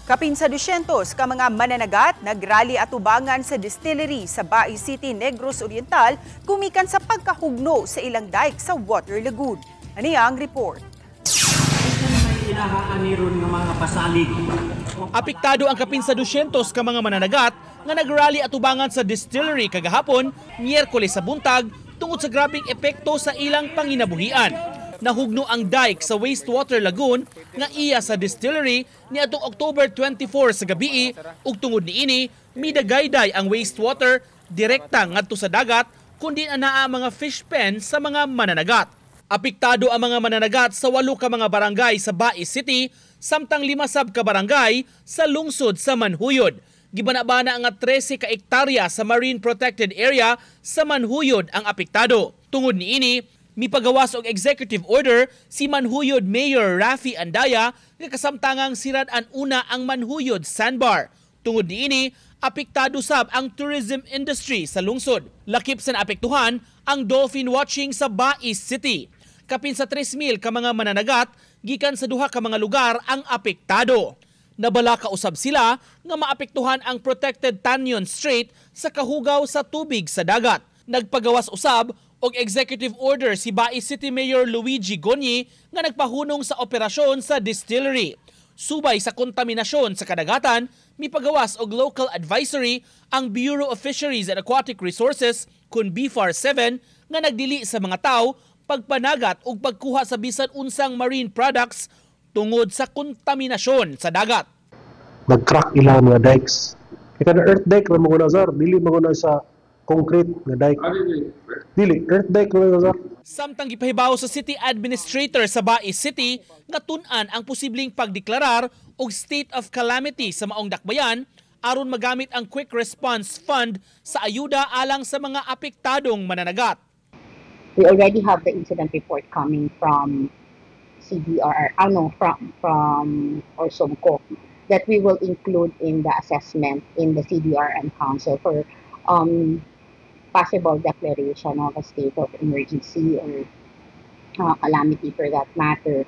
Kapin sa 200 ka mga mananagat nagrally at ubangan sa distillery sa Bai City, Negros Oriental kumikan sa pagkahugno sa ilang dike sa Water Lagoon. Ano ang report? Apektado ang kapin sa 200 ka mga mananagat nga nagrally at ubangan sa distillery kagahapon, Miyerkules sa buntag tungod sa grabing epekto sa ilang panginabuhian. Nahugno ang dike sa Wastewater Lagoon nga iya sa distillery niadtong October 24 sa gabii ug tungod niini midagayday ang wastewater direkta ngadto sa dagat kundi anaa mga fish pen sa mga mananagat. Apektado ang mga mananagat sa 8 ka mga barangay sa Bai City samtang 5 sab ka barangay sa lungsod sa Manhuyod. Gibanabana nga 13 ka ektarya sa Marine Protected Area sa Manhuyod ang apektado. Tungod niini mipagawas og executive order si Manhuyod Mayor Rafi Andaya nga kasamtangang sirad-an una ang Manhuyod Sandbar. Tungod niini, apektado sab ang tourism industry sa lungsod. Lakip sa naapektuhan ang dolphin watching sa Bai City. Kapin sa 3,000 ka mga mananagat gikan sa 2 ka mga lugar ang apektado. Nabalaka usab sila nga maapektuhan ang protected Tanyon Strait sa kahugaw sa tubig sa dagat. Nagpagawas usab og executive order si Bai City Mayor Luigi Gonyi nga nagpahunong sa operasyon sa distillery. Subay sa kontaminasyon sa kadagatan, mipagawas og local advisory ang Bureau of Fisheries and Aquatic Resources kun BFAR 7 nga nagdili sa mga tao pagpanagat ug pagkuha sa bisan unsang marine products tungod sa kontaminasyon sa dagat. Nag-crack ilang mga dikes. Kaya na earth dike na mga sir, dili mga sa concrete na dike. Dili, earth dike na sir. Samtang gipahibaw sa City Administrator sa Bai City nga tun-an ang posibleng pagdeklarar og state of calamity sa maong dakbayan aron magamit ang Quick Response Fund sa ayuda alang sa mga apektadong mananagat. We already have the incident report coming from CDR, from Orsomco that we will include in the assessment in the CDRM Council for possible declaration of a state of emergency or calamity for that matter.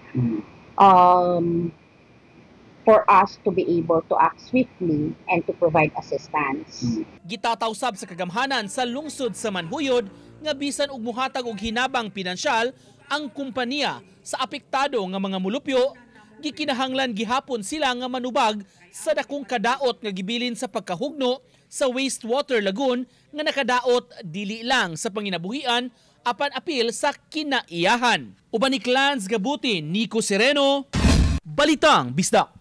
For us to be able to act swiftly and to provide assistance. Gitataw sab sa kagamhanan sa lungsod sa Manhuyod nga bisan og muhatag og hinabang pinansyal ang kumpanya sa apektado nga mga mulupyo, gikinahanglan gihapon sila nga manubag sa dakong kadaot nga gibilin sa pagkahugno sa Wastewater Lagoon nga nakadaot dili lang sa panginabuhian apan apil sa kinaiyahan. Uban ni Clans Gabuti, Nico Sereno, Balitang Bisdak.